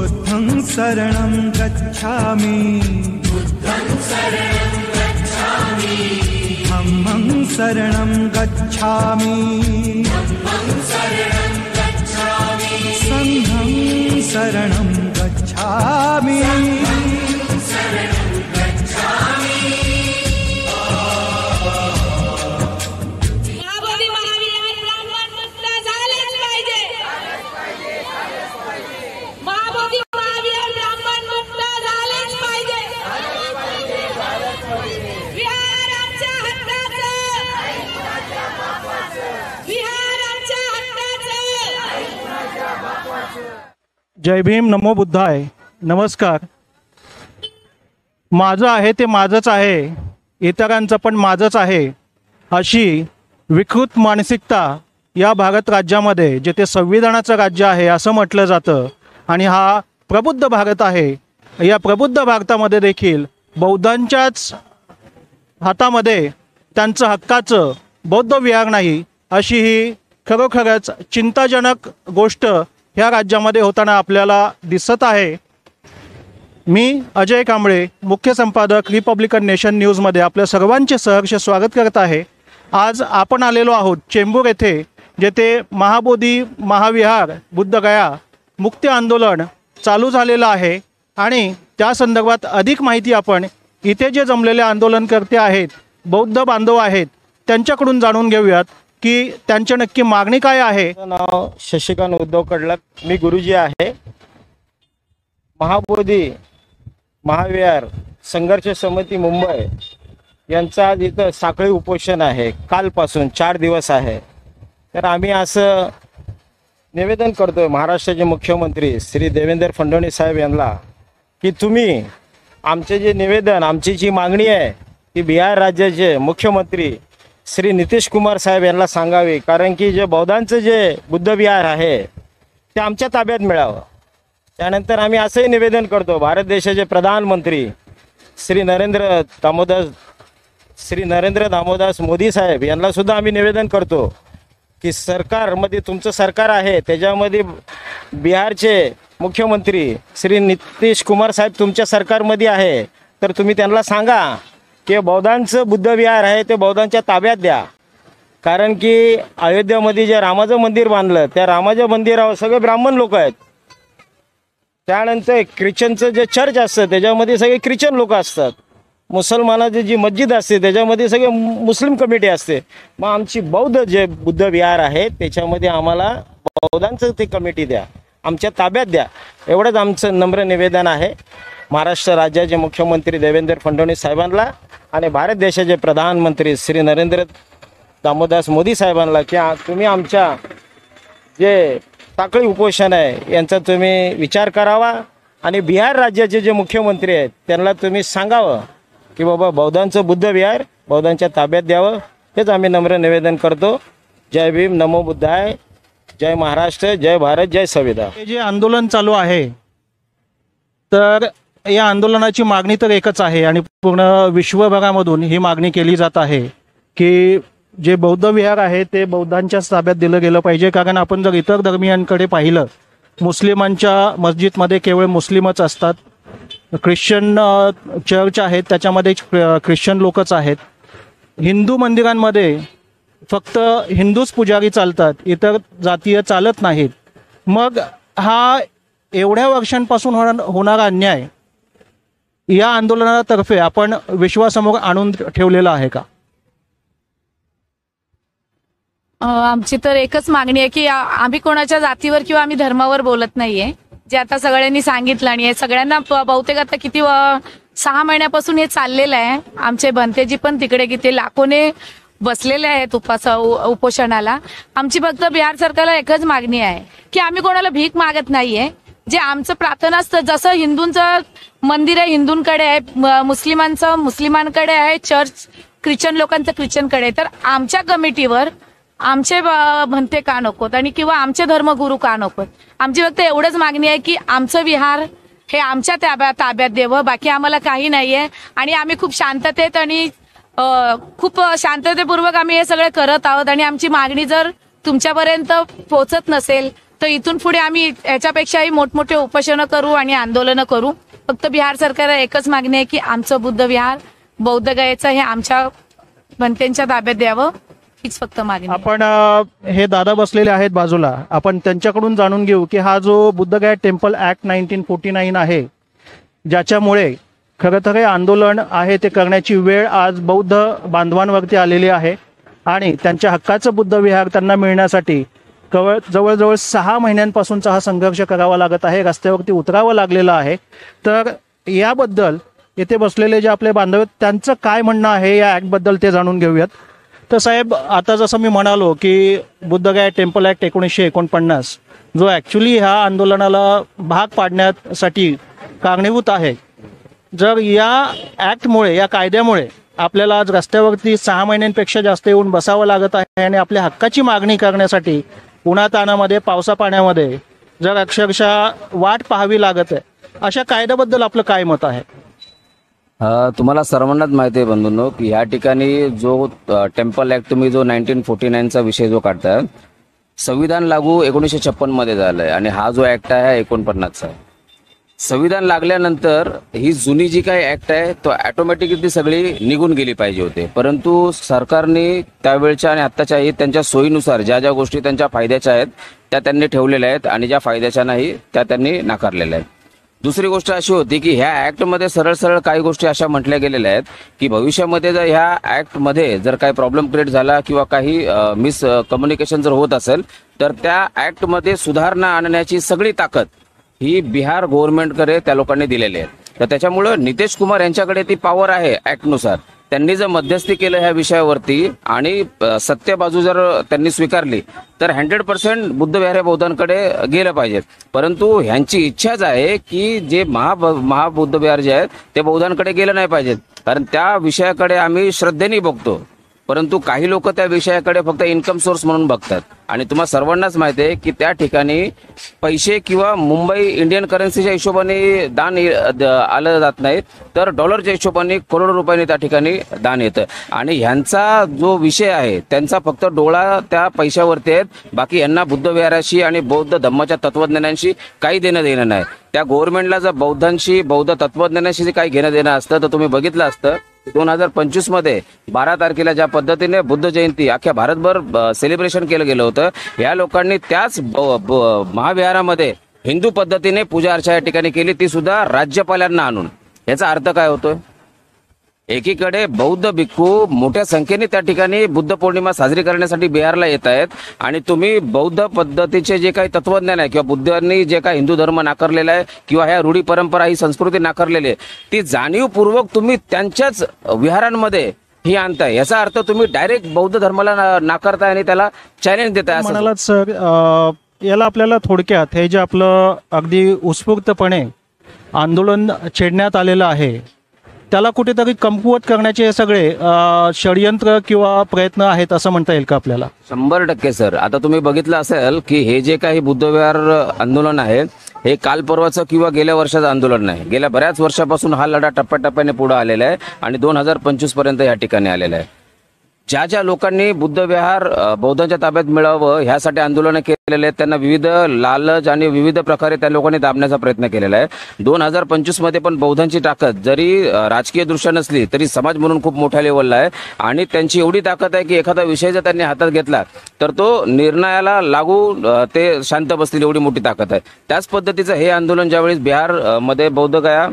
बुद्धं शरणं गच्छामि धम्मं शरणं गच्छामि संघं शरणं गच्छामि। जय भीम, नमो बुद्धाय। नमस्कार। माझं आहे ते माझंच आहे, इतरांचं पण माझंच आहे, अशी विकृत मानसिकता या भारत राज्यामध्ये, जे ते संविधानाचं राज्य आहे असं म्हटलं जातं, आणि हा प्रबुद्ध भारत आहे, या प्रबुद्ध भारतामध्ये देखील बौद्धांच्याच हातामध्ये त्यांचं हक्काचं बौद्ध विहार नाही, अशी ही खरोखरच चिंताजनक गोष्ट ह्या राज्यामध्ये होताना आपल्याला दिसत आहे। मी अजय कांबळे, मुख्य संपादक रिपब्लिकन नेशन न्यूजमध्ये आपल्या सर्वांचे सहर्ष स्वागत करत आहे। आज आपण आलेलो आहोत चेंबूर येथे, जेथे महाबोधी महाविहार बुद्धगया मुक्ती आंदोलन चालू झालेलं आहे, आणि त्या संदर्भात अधिक माहिती आपण इथे जे जमलेले आंदोलनकर्ते आहेत, बौद्ध बांधव आहेत, त्यांच्याकडून जाणून घेऊयात की त्यांची नक्की मागणी काय आहे। माझं नाव शशिकांत उद्धव कडलक, मी गुरुजी आहे। महाबोधी महाविहार संघर्ष समिती मुंबई यांचं आज इथं साखळी उपोषण आहे, कालपासून 4 दिवस आहे। तर आम्ही असं निवेदन करतोय महाराष्ट्राचे मुख्यमंत्री श्री देवेंद्र फडणवीस साहेब यांना, की तुम्ही आमचे जे निवेदन, आमची जी मागणी आहे ती बिहार राज्याचे मुख्यमंत्री श्री नितीश कुमार साहेब यांना सांगावी, कारण की जे बौद्धांचं जे बुद्धविहार आहे ते आमच्या ताब्यात मिळावं। त्यानंतर आम्ही असंही निवेदन करतो भारत देशाचे प्रधानमंत्री श्री नरेंद्र दामोदास मोदी साहेब यांना सुद्धा आम्ही निवेदन करतो की सरकारमध्ये तुमचं सरकार आहे, त्याच्यामध्ये बिहारचे मुख्यमंत्री श्री नितीश कुमार साहेब तुमच्या सरकारमध्ये आहे, तर तुम्ही त्यांना सांगा की बौद्धांचं बुद्धविहार आहे ते बौद्धांच्या ताब्यात द्या। कारण की अयोध्यामध्ये जे रामाचं मंदिर बांधलं, त्या रामाच्या मंदिरावर सगळे ब्राह्मण लोक आहेत। त्यानंतर ख्रिश्चनचं जे चर्च असतं त्याच्यामध्ये सगळे ख्रिश्चन लोक असतात, मुसलमानाची जी मस्जिद असते त्याच्यामध्ये सगळे मुस्लिम कमिटी असते। मग आमची बौद्ध जे बुद्धविहार आहे त्याच्यामध्ये आम्हाला बौद्धांचं ते कमिटी द्या, आमच्या ताब्यात द्या, एवढंच आमचं नम्र निवेदन आहे महाराष्ट्र राज्याचे मुख्यमंत्री देवेंद्र फडणवीस साहेबांना आणि भारत देशाचे प्रधानमंत्री श्री नरेंद्र दामोदास मोदी साहेबांना, की तुम्ही आमच्या जे साखळी उपोषण आहे यांचा तुम्ही विचार करावा, आणि बिहार राज्याचे जे मुख्यमंत्री आहेत त्यांना तुम्ही सांगावं की बाबा बौद्धांचं बुद्धविहार बौद्धांच्या ताब्यात द्यावं। हेच आम्ही नम्र निवेदन करतो। जय भीम, नमो बुद्धाय, जय महाराष्ट्र, जय भारत, जय संविधान। हे जे आंदोलन चालू आहे, तर या आंदोलनाची मागणी तर एकच आहे, आणि पूर्ण विश्वभरामधून ही मागणी केली जात आहे की जे बौद्ध विहार आहे ते बौद्धांच्याच ताब्यात दिलं गेलं पाहिजे। कारण आपण जर इतर धर्मियांकडे पाहिलं, मुस्लिमांच्या मस्जिदमध्ये केवळ मुस्लिमच असतात, ख्रिश्चन चर्च आहेत त्याच्यामध्ये ख्रिश्चन लोकच आहेत, हिंदू मंदिरांमध्ये फक्त हिंदूच पुजारी चालतात, इतर जातीय चालत नाहीत। मग हा एवढ्या वर्षांपासून होणारा अन्याय या आंदोलनातर्फे आपण विश्वासमोर आणून ठेवलेला आहे का? आमची तर एकच मागणी आहे की आम्ही कोणाच्या जातीवर किंवा आम्ही धर्मावर बोलत नाहीये, जे आता सगळ्यांनी सांगितलं, आणि सगळ्यांना बहुतेक आता किती 6 महिन्यापासून हे चाललेलं आहे। आमचे भंतेजी पण तिकडे किती लाखोने बसलेले आहेत उपोषणाला। आमची फक्त बिहार सरकारला एकच मागणी आहे की आम्ही कोणाला भीक मागत नाहीये, जे आमचं प्रार्थनास्थळ जसं हिंदूंचं मंदिर आहे हिंदूंकडे आहे, मुस्लिमांचं मुस्लिमांकडे आहे, चर्च ख्रिश्चन लोकांचं ख्रिश्चनकडे, तर आमच्या कमिटीवर आमचे भंते का नकोत आणि किंवा आमचे धर्मगुरू का नकोत? आमची फक्त एवढंच मागणी आहे की आमचं विहार हे आमच्या ताब्यात द्यावं, बाकी आम्हाला काही नाहीये। आणि आम्ही खूप शांततेत आणि खूप शांततेपूर्वक आम्ही हे सगळे करत आहोत, आणि आमची मागणी जर तुमच्यापर्यंत पोहोचत नसेल तर इथून पुढे आम्ही याच्यापेक्षाही मोठमोठे उपोषणं करू आणि आंदोलनं करू. फक्त बिहार सरकारला एकच मागणी आहे की आमचं बुद्ध विहार बौद्ध गयेचं हे आमच्या बनतेंच्या ताब्यात द्यावं, हीच फक्त मागणी. आपण हे दादा बसलेले आहेत बाजूला, आपण त्यांच्याकडून जाणून घेऊ की हा जो बुद्धगया टेम्पल ऍक्ट 1949 आहे, ज्याच्यामुळे खरं तर हे आंदोलन आहे ते करण्याची वेळ आज बौद्ध बांधवांवरती आलेली आहे आणि त्यांच्या हक्काचं बुद्ध विहार त्यांना मिळण्यासाठी जवळजवळ 6 महिन्यांपासूनचा हा संघर्ष करावा लागत आहे, रस्त्यावरती उतरावं लागलेलं आहे. तर याबद्दल येथे बसलेले जे आपले बांधव आहेत त्यांचं काय म्हणणं आहे या ॲक्टबद्दल ते जाणून घेऊयात. तर साहेब, आता जसं मी म्हणालो की बुद्धगया टेम्पल ॲक्ट 1949 जो ॲक्च्युली ह्या आंदोलनाला भाग पाडण्यासाठी कारणीभूत आहे, जर या ॲक्टमुळे, या कायद्यामुळे आपल्याला आज रस्त्यावरती 6 महिन्यांपेक्षा जास्त येऊन बसावं लागत आहे आणि आपल्या हक्काची मागणी करण्यासाठी उन्हातानामध्ये पावसा पाण्यामध्ये जर अक्षरशः वाट पाहावी लागत आहे, अशा कायद्याबद्दल आपलं काय मत आहे? तुम्हाला सर्वांनाच माहिती आहे बंधूंनो की ह्या ठिकाणी जो टेम्पल ॲक्ट तुम्ही जो 1949चा विषय जो काढताय, संविधान लागू 1956 मध्ये झालंय आणि हा जो ॲक्ट आहे 49चा आहे. संविधान लागल्यानंतर ही जुनी जी काही ॲक्ट आहे तो ॲटोमॅटिकली सगळी निघून गेली पाहिजे होते, परंतु सरकारने त्यावेळच्या आणि आत्ताच्या त्यांच्या सोयीनुसार ज्या ज्या गोष्टी त्यांच्या फायद्याच्या आहेत त्या त्यांनी ठेवलेल्या आहेत आणि ज्या फायद्याच्या नाही त्या त्यांनी नाकारलेल्या आहेत. दुसरी गोष्ट अशी होती की ह्या ॲक्टमध्ये सरळ सरळ काही गोष्टी अशा म्हटल्या गेलेल्या आहेत की भविष्यामध्ये जर ह्या ॲक्टमध्ये जर काही प्रॉब्लेम क्रिएट झाला किंवा काही मिस कम्युनिकेशन जर होत असेल तर त्या ॲक्टमध्ये सुधारणा आणण्याची सगळी ताकद ही बिहार गव्हर्नमेंटकडे त्या लोकांनी दिलेली आहे. तर त्याच्यामुळं नितीश कुमार यांच्याकडे ती पॉवर आहे ॲक्टनुसार. त्यांनी जर मध्यस्थी केलं ह्या विषयावरती आणि सत्य बाजू जर त्यांनी स्वीकारली तर 100% बुद्ध विहार हे बौद्धांकडे गेलं पाहिजे. परंतु ह्यांची इच्छाच आहे की जे महाबुद्ध विहार जे आहेत ते बौद्धांकडे गेलं नाही पाहिजेत, कारण त्या विषयाकडे आम्ही श्रद्धेने बघतो, परंतु काही लोक त्या विषयाकडे फक्त इन्कम सोर्स म्हणून बघतात. आणि तुम्हाला सर्वांनाच माहिती आहे की त्या ठिकाणी पैसे किंवा मुंबई इंडियन करन्सीच्या हिशोबाने दान आलं जात नाही, तर डॉलरच्या हिशोबाने करोडो रुपयांनी त्या ठिकाणी दान येतं. आणि ह्यांचा जो विषय आहे त्यांचा फक्त डोळा त्या पैशावरती आहेत, बाकी यांना बुद्ध विहाराशी आणि बौद्ध धम्माच्या तत्वज्ञानांशी काही देणं देणं नाही. त्या गव्हर्नमेंटला जर बौद्धांशी, बौद्ध तत्वज्ञानाशी जे काही घेणं देणं असतं तर तुम्ही बघितलं असतं 2025 मध्ये 12 तारखेला ज्या पद्धतीने बुद्ध जयंती अख्ख्या भारतभर सेलिब्रेशन केलं गेलं होतं, या लोकांनी त्याच महाविहारामध्ये हिंदू पद्धतीने पूजा अर्चा या ठिकाणी केली, ती सुद्धा राज्यपालांना आणून. याचा अर्थ काय होतोय? एकीकडे बौद्ध भिक्खू मोठ्या संख्येने त्या ठिकाणी बुद्ध पौर्णिमा साजरी करण्यासाठी बिहारला येत आहेत आणि तुम्ही बौद्ध पद्धतीचे जे काही तत्वज्ञान आहे किंवा बुद्धांनी जे काही हिंदू धर्म नाकारलेला आहे किंवा ह्या रूढी परंपरा ही संस्कृती नाकारलेली आहे ती जाणीवपूर्वक तुम्ही त्यांच्याच विहारांमध्ये ही आणताय. याचा अर्थ तुम्ही डायरेक्ट बौद्ध धर्माला नाकारताय आणि त्याला चॅलेंज देताय. म्हणाला सर, याला आपल्याला थोडक्यात हे जे आपलं अगदी उत्स्फूर्तपणे आंदोलन छेडण्यात आलेलं आहे त्याला कुठेतरी कमकुवत करण्याचे हे सगळे षडयंत्र किंवा प्रयत्न आहेत असं म्हणता येईल का आपल्याला? 100% सर. आता तुम्ही बघितलं असेल की हे जे काही बुद्धविहार आंदोलन आहे हे काल परवाचं किंवा गेल्या वर्षाचं आंदोलन नाही. गेल्या बऱ्याच वर्षापासून हा लढा टप्प्याटप्प्याने पुढे आलेला आहे आणि 2025 पर्यंत या ठिकाणी आलेला आहे. ज्या ज्या लोकांनी बुद्ध विहार बौद्धांच्या ताब्यात मिळावं ह्यासाठी आंदोलनं केलेले आहेत त्यांना विविध लालच आणि विविध प्रकारे त्या लोकांनी दाबण्याचा प्रयत्न केलेला आहे. 2025 मध्ये पण बौद्धांची ताकद जरी राजकीय दृष्ट्या नसली तरी समाज म्हणून खूप मोठ्या लेवलला आहे आणि त्यांची एवढी ताकद आहे की एखादा विषय जर त्यांनी हातात घेतला तर तो निर्णयाला लागू ते शांत बसतील एवढी मोठी ताकद आहे. त्याच पद्धतीचं हे आंदोलन ज्यावेळेस बिहार मध्ये बौद्धगया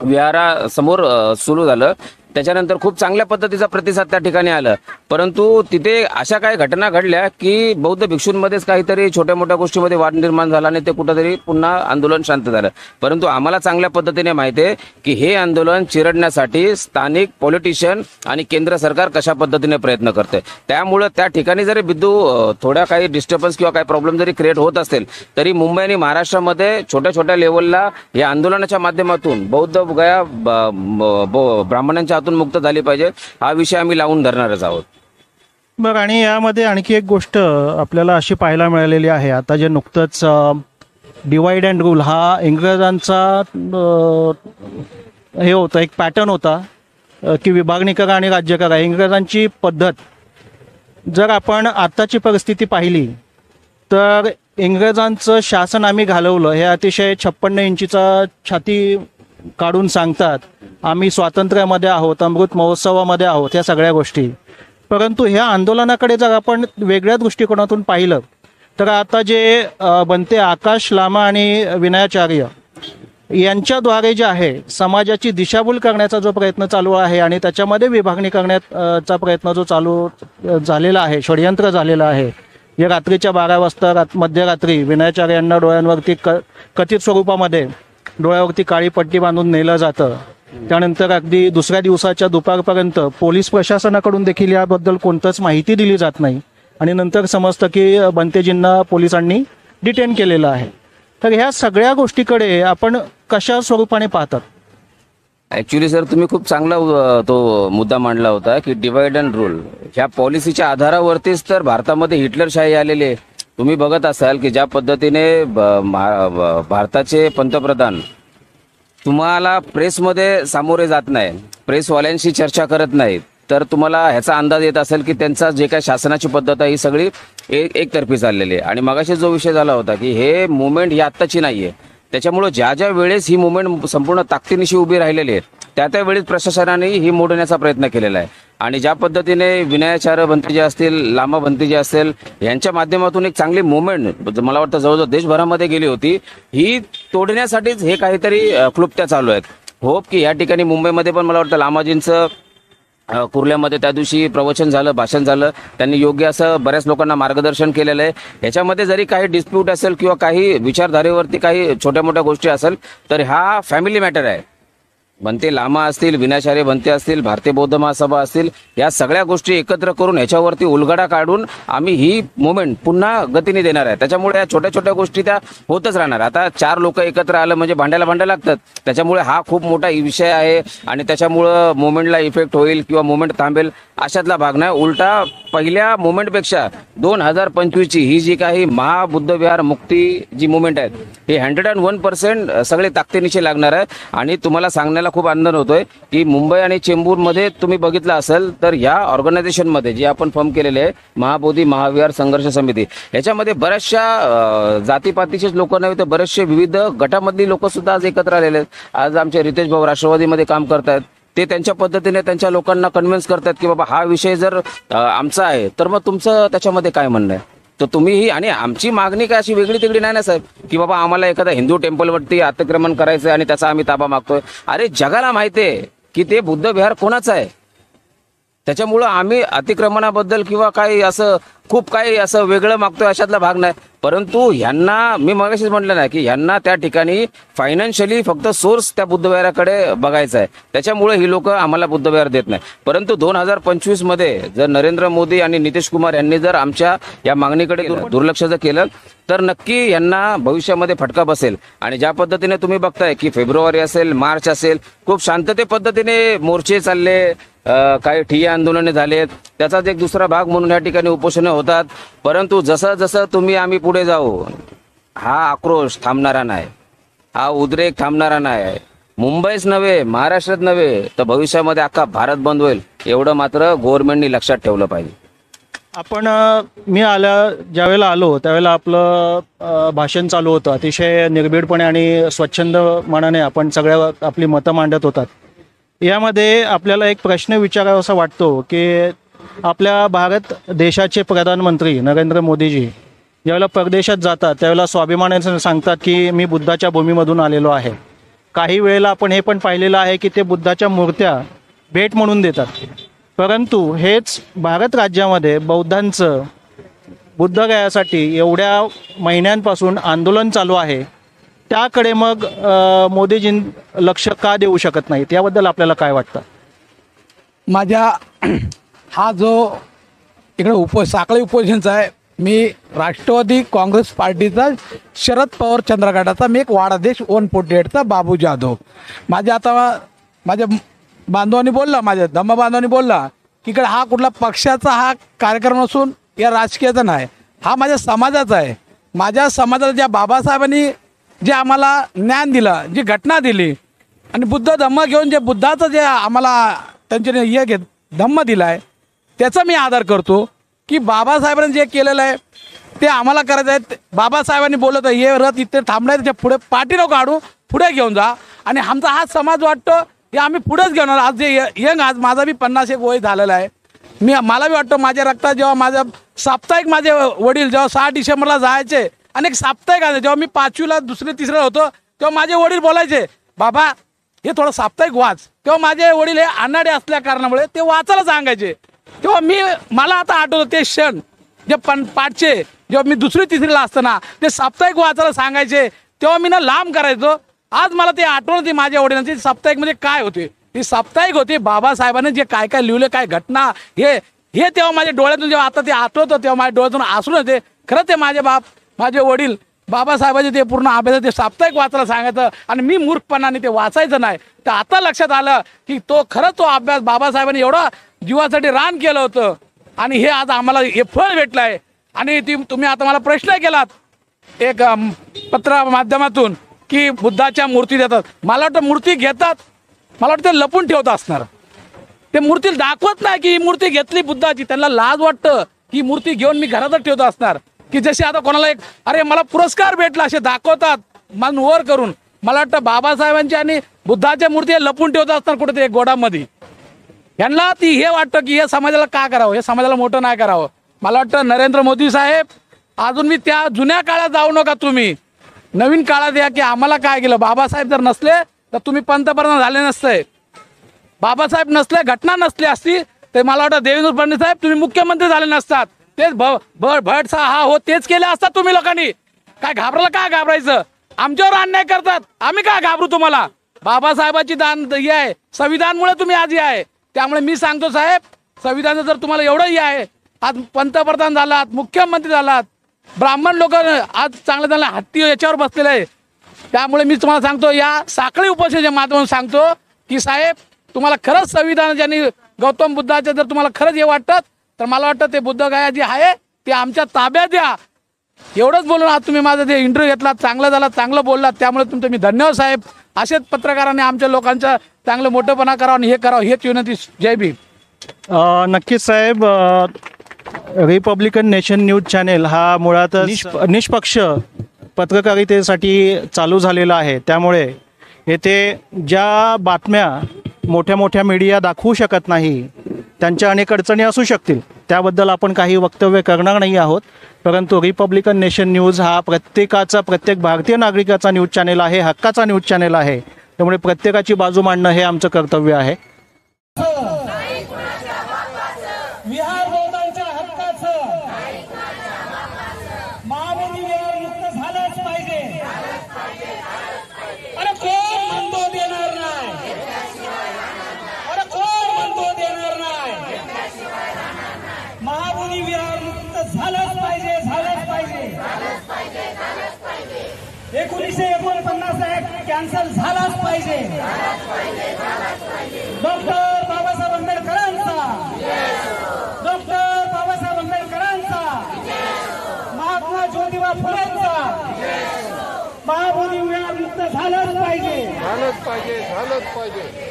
विहारासमोर सुरू झालं त्याच्यानंतर खूप चांगल्या पद्धतीचा प्रतिसाद त्या ठिकाणी आला, परंतु तिथे अशा काही घटना घडल्या की बौद्ध भिक्षूंमध्येच काहीतरी छोट्या मोठ्या गोष्टीमध्ये वाद निर्माण झाला आणि ते कुठेतरी पुन्हा आंदोलन शांत झालं. परंतु आम्हाला चांगल्या पद्धतीने माहिती आहे की हे आंदोलन चिरडण्यासाठी स्थानिक पॉलिटिशियन आणि केंद्र सरकार कशा पद्धतीने प्रयत्न करते. त्यामुळे त्या ठिकाणी जरी बिंदू थोड्या काही डिस्टर्बन्स किंवा काही प्रॉब्लेम जरी क्रिएट होत असेल तरी मुंबई आणि महाराष्ट्रामध्ये छोट्या छोट्या लेवलला या आंदोलनाच्या माध्यमातून बौद्ध गया ब्राह्मणांच्या मुक्त झाली पाहिजे हा विषय आम्ही लावून धरणारच आहोत. बरं, आणि यामध्ये आणखी एक गोष्ट आपल्याला अशी पाहायला मिळालेली आहे, आता जे नुकतंच डिवाइड अँड रूल हा इंग्रजांचा हे होता, एक पॅटर्न होता की विभागणी करा आणि राज्य करा, इंग्रजांची पद्धत. जर आपण आत्ताची परिस्थिती पाहिली तर इंग्रजांचं शासन आम्ही घालवलं हे अतिशय 56 इंचीचा छाती काढून सांगतात. आम्ही स्वातंत्र्यामध्ये आहोत, अमृत महोत्सवामध्ये आहोत, ह्या सगळ्या गोष्टी. परंतु ह्या आंदोलनाकडे जर आपण वेगळ्या दृष्टिकोनातून पाहिलं तर आता जे बनते आकाश लामा आणि विनयाचार्य यांच्याद्वारे जे आहे समाजाची दिशाभूल करण्याचा जो प्रयत्न चालू आहे आणि त्याच्यामध्ये विभागणी करण्याचा प्रयत्न जो चालू झालेला आहे, षडयंत्र झालेलं आहे. या रात्रीच्या 12 वाजता मध्यरात्री विनयाचार्य यांना डोळ्यांवरती कथित स्वरूपामध्ये डोळ्यावरती काळी पट्टी बांधून नेलं जातं. त्यानंतर अगदी दुसऱ्या दिवसाच्या दुपारपर्यंत पोलीस प्रशासनाकडून देखील याबद्दल कोणतंच माहिती दिली जात नाही आणि नंतर समजतं की बंतेजींना पोलिसांनी डिटेन केलेलं आहे. तर ह्या सगळ्या गोष्टीकडे आपण कशा स्वरूपाने पाहतात? ॲक्च्युली सर, तुम्ही खूप चांगला तो मुद्दा मांडला होता की डिवाइड अँड रूल ह्या पॉलिसीच्या आधारावरतीच तर भारतामध्ये हिटलरशाही आलेली आहे. तुम्ही बघत असाल की ज्या पद्धतीने भारताचे पंतप्रधान तुम्हाला प्रेसमध्ये सामोरे जात नाही, प्रेसवाल्यांशी चर्चा करत नाहीत, तर तुम्हाला ह्याचा अंदाज येत असेल की त्यांचा जे काय शासनाची पद्धत आहे ही सगळी एकतर्फी चाललेली आहे. आणि मगाशी जो विषय झाला होता की हे मुवमेंट ही आत्ताची नाही आहे, त्याच्यामुळं ज्या ज्या वेळेस ही मुवमेंट संपूर्ण ताकदीनिशी उभी राहिलेली आहे त्या वेळेस प्रशासनाने ही मोडण्याचा प्रयत्न केलेला आहे. आणि ज्या पद्धतीने विनयाचार्य भंते जे असतील, लामा भंते जे असतील, यांच्या माध्यमातून एक चांगली मुवमेंट मला वाटतं जवळजवळ देशभरामध्ये गेली होती, ही तोडण्यासाठीच हे काहीतरी क्लुप्त्या चालू आहेत. होप की या ठिकाणी मुंबईमध्ये पण मला वाटतं लामाजींचं कुर्ल्यामध्ये त्या दिवशी प्रवचन झालं, भाषण झालं, त्यांनी योग्य असं बऱ्याच लोकांना मार्गदर्शन केलेलं आहे. ह्याच्यामध्ये जरी काही डिस्प्यूट असेल किंवा काही विचारधारेवरती काही छोट्या मोठ्या गोष्टी असेल तर हा फॅमिली मॅटर आहे. भंते लामा असतील, विनयाचार्य भंते असतील, भारतीय बौद्ध महासभा असतील, या सगळ्या गोष्टी एकत्र करून ह्याच्यावरती उलगडा काढून आम्ही ही मुवमेंट पुन्हा गतीने देणार आहे. त्याच्यामुळे या छोट्या छोट्या गोष्टी त्या होतच राहणार. आता 4 लोक एकत्र आलं म्हणजे भांड्याला लागतात, त्याच्यामुळे हा खूप मोठा विषय आहे आणि त्याच्यामुळं मुवमेंटला इफेक्ट होईल किंवा मुवमेंट थांबेल अशातला भाग नाही. उलटा पहिल्या मुवमेंटपेक्षा 2025ची ही जी काही महाबुद्ध विहार मुक्ती जी मुवमेंट आहे ही 101% सगळे ताकदीनिशी लागणार आहे. आणि तुम्हाला सांगण्याला खूप आनंद होतोय की मुंबई आणि चेंबूरमध्ये तुम्ही बघितलं असेल तर या ऑर्गनायझेशनमध्ये जे आपण फॉर्म केलेले आहे महाबोधी महाविहार संघर्ष समिती, याच्यामध्ये बऱ्याचशा जातीपातीचेच लोक नव्हे तर बरेचसे विविध गटामधली लोक सुद्धा आज एकत्र आलेले आहेत. आज आमचे रितेश भाऊ राष्ट्रवादीमध्ये काम करतायत, ते त्यांच्या पद्धतीने त्यांच्या लोकांना कन्व्हिन्स करतात की बाबा हा विषय जर आमचा आहे तर मग तुमचं त्याच्यामध्ये काय म्हणणं आहे. तर तुम्हीही, आणि आमची मागणी काय अशी वेगळी तिगडी नाही ना साहेब की बाबा आम्हाला एखादा हिंदू टेम्पलवरती अतिक्रमण करायचं आणि त्याचा आम्ही ताबा मागतोय. अरे जगाला माहिती आहे की ते बुद्ध विहार कोणाचं आहे, त्याच्यामुळं आम्ही अतिक्रमणाबद्दल किंवा काही असं खूप काही असं वेगळं मागतोय अशातला भाग नाही. परंतु ह्यांना मी मगाशीच म्हटलं ना की ह्यांना त्या ठिकाणी फायनान्शियली फक्त सोर्स त्या बुद्धविहाराकडे बघायचा आहे, त्याच्यामुळे ही लोक आम्हाला बुद्धविहार देत नाही. परंतु 2025 मध्ये जर नरेंद्र मोदी आणि नितीश कुमार यांनी जर आमच्या या मागणीकडे दुर्लक्ष जर केलं तर नक्की यांना भविष्यामध्ये फटका बसेल. आणि ज्या पद्धतीने तुम्ही बघताय की फेब्रुवारी असेल, मार्च असेल, खूप शांतते पद्धतीने मोर्चे चालले, काही ठिय्या आंदोलने झालेत, त्याचाच एक दुसरा भाग म्हणून या ठिकाणी उपोषणे होतात. परंतु जसं जसं आम्ही पुढे जाऊ हा आक्रोश थांबणारा नाही, हा उद्रेक थांबणारा नाही. मुंबईच नव्हे, महाराष्ट्रात नव्हे तर भविष्यामध्ये अख्खा भारत बंद होईल एवढं मात्र गव्हर्नमेंटनी लक्षात ठेवलं पाहिजे. आपण मी ज्यावेळेला आलो त्यावेळेला आपलं भाषण चालू होतं, अतिशय निर्भीडपणे आणि स्वच्छंद मनाने आपण सगळ्या आपली मतं मांडत होतात. यामध्ये आपल्याला एक प्रश्न विचारावासा वाटतो की आपल्या भारत देशाचे प्रधानमंत्री नरेंद्र मोदीजी ज्यावेळेला परदेशात जातात त्यावेळेला स्वाभिमानाने सांगतात की मी बुद्धाच्या भूमीमधून आलेलो आहे. काही वेळेला आपण हे पण पाहिलेलं आहे की ते बुद्धाच्या मूर्त्या भेट म्हणून देतात. परंतु हेच भारत राज्यामध्ये बौद्धांचं बुद्धगयासाठी एवढ्या महिन्यांपासून आंदोलन चालू आहे, त्याकडे मग मोदीजी लक्ष का देऊ शकत नाहीत, याबद्दल आपल्याला काय वाटतं? माझ्या हा जो इकडे साखळी उपोषणचा आहे, मी राष्ट्रवादी काँग्रेस पार्टीचा शरद पवार चंद्रगडाचा, मी एक वाडादेश 148चा बाबू जाधव. माझ्या बांधवांनी बोलला, माझ्या धम्म बांधवांनी बोलला की इकडे हा कुठला पक्षाचा हा कार्यक्रम नसून या राजकीयाचा नाही, हा माझ्या समाजाचा आहे. माझ्या समाजाला ज्या बाबासाहेबांनी जे आम्हाला ज्ञान दिलं, जी घटना दिली आणि बुद्ध धम्म घेऊन जे बुद्धाचं जे आम्हाला त्यांचे धम्म दिला आहे त्याचा मी आदर करतो की बाबासाहेबांनी जे केलेलं आहे ते आम्हाला करायचं आहे. बाबासाहेबांनी बोलत आहे हे रथ इथे थांबलाय, त्याच्या पुढे पाठी नको काढू, पुढे घेऊन जा. आणि आमचा हा समाज वाटतो हे आम्ही पुढेच घेऊन आज जे यंग, आज माझा बी 50 वय झालेला आहे. मला बी वाटतं माझ्या रक्तात जेव्हा माझं साप्ताहिक, माझे वडील जेव्हा 6 डिसेंबरला जायचे आणि एक साप्ताहिक आले, जेव्हा मी 5वीला 2री 3रीला होतो तेव्हा माझे वडील बोलायचे बाबा हे थोडं साप्ताहिक वाच. तेव्हा माझे वडील हे अनाडे असल्या कारणामुळे ते वाचायला सांगायचे. तेव्हा मला आता आठवतं ते क्षण जे पाठचे, जेव्हा मी 2री 3रीला असताना ते साप्ताहिक वाचायला सांगायचे तेव्हा मी ना लांब करायचो. आज मला ते आठवण होती माझ्या वडिलांची साप्ताहिक म्हणजे काय होते. ती साप्ताहिक होती बाबासाहेबांनी जे काय काय लिहिले, काय घटना, हे तेव्हा माझ्या डोळ्यातून जेव्हा आता ते आठवतं तेव्हा माझ्या डोळ्यातून आसरून येते. खरं ते माझे वडील बाबासाहेबांचे ते पूर्ण अभ्यास ते साप्ताहिक वाचायला सांगायचं आणि मी मूर्खपणाने ते वाचायचं नाही. तर आता लक्षात आलं की खरंच तो अभ्यास बाबासाहेबांनी एवढा जीवासाठी रान केलं होतं आणि हे आज आम्हाला हे फळ भेटलं आहे. आणि तुम्ही आता मला प्रश्न केलात एक पत्र माध्यमातून की बुद्धाच्या मूर्ती देतात. मला वाटतं मूर्ती घेतात, मला वाटतं ते लपून ठेवत असणार. ते मूर्ती दाखवत नाही की ही मूर्ती घेतली बुद्धाची. त्यांना लाज वाटतं की मूर्ती घेऊन मी घरातच ठेवत असणार. की जसे आता कोणाला एक अरे मला पुरस्कार भेटला असे दाखवतात मन वर करून. मला वाटतं बाबासाहेबांची आणि बुद्धाच्या मूर्ती लपून ठेवत असणार कुठेतरी एक गोडामध्ये. यांना हे वाटतं की हे समाजाला का करावं, हे समाजाला मोठं नाही करावं. मला वाटतं नरेंद्र मोदी साहेब अजून मी त्या जुन्या काळात जाऊ नका, तुम्ही नवीन काळात या की आम्हाला काय केलं. बाबासाहेब जर नसले तर तुम्ही पंतप्रधान झाले नसते. बाबासाहेब नसले, घटना नसली असती तर मला वाटतं देवेंद्र फडणवीस साहेब तुम्ही मुख्यमंत्री झाले नसतात. तेच भट हा हो तेच केले असतात तुम्ही लोकांनी. काय घाबरायला, काय घाबरायचं. आमच्यावर अन्याय करतात, आम्ही काय घाबरू तुम्हाला. बाबासाहेबांची दान हे आहे, संविधानमुळे तुम्ही आज हे आहे. त्यामुळे मी सांगतो साहेब, संविधान जर तुम्हाला एवढं हे आहे, आज पंतप्रधान झालात, मुख्यमंत्री झालात, ब्राह्मण लोक आज चांगलं चांगलं हत्ती याच्यावर बसलेलं आहे. त्यामुळे मी तुम्हाला सांगतो या साखळी उपोषणाच्या माध्यमातून सांगतो की साहेब तुम्हाला खरंच संविधान ज्यांनी गौतम बुद्धाचे जर तुम्हाला खरंच हे वाटतं तर मला वाटतं ते बुद्धगया जी आहे ते आमच्या ताब्यात द्या. एवढंच बोलून आज तुम्ही माझं ते इंटरव्ह्यू घेतला, चांगलं झाला, चांगलं बोललात, त्यामुळे तुमचं मी धन्यवाद साहेब. असेच पत्रकारांनी आमच्या लोकांचं चांगलं मोठेपणा करावं आणि हे करावं हेच विनंती. जय भीम. नक्कीच साहेब, रिपब्लिकन नेशन न्यूज चॅनेल हा मुळातच निष्पक्ष पत्रकारितेसाठी चालू झालेला आहे. त्यामुळे येथे ज्या बातम्या मोठ्या मोठ्या मीडिया दाखवू शकत नाही, त्यांच्या अनेक अडचणी असू शकतील, त्याबद्दल आपण काही वक्तव्य करणार नाही आहोत. परंतु रिपब्लिकन नेशन न्यूज हा प्रत्येक भारतीय नागरिकाचा न्यूज चॅनेल आहे, हक्काचा न्यूज चॅनेल आहे. त्यामुळे प्रत्येकाची बाजू मांडणं हे आमचं कर्तव्य आहे. विहार बौद्धांच्या हक्काचं महाबोधी विहार मुक्त झालंच पाहिजे. अरे कोण म्हणतो देणार नाही, अरे कोण म्हणतो देणार नाही. महाबोधी विहार मुक्त झालंच पाहिजे, झालंच पाहिजे. 1949 कॅन्सल झालाच पाहिजे. डॉक्टर बाबासाहेब आंबेडकरांचा, डॉक्टर बाबासाहेब आंबेडकरांचा, महात्मा ज्योतिबा फुलेंचा महाबोधी विहार मुक्त झालंच पाहिजे, झालंच पाहिजे, झालंच पाहिजे.